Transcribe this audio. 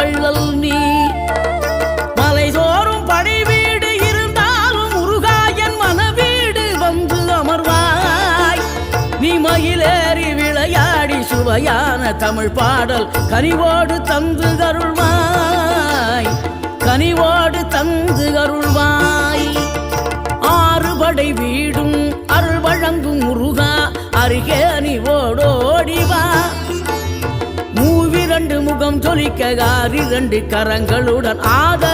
வள்ளல் நீ. மலைதோறும் படை வீடு இருந்தாலும் முருகாயன் மனவீடு வந்து அமர்வாய். நீ மயிலேறி விளையாடி சுவையான தமிழ் பாடல் கனிவோடு தந்து அருள்வாய். கனிவோடு தந்து அருள்வாய். ஆறுபடை வீடும் அருள் வழங்கும் முருகா அருகே நீ ஓடோடிவா. மூவிரண்டு முகம் ஜொலிக்க 6 கரங்களுடன் ஆதர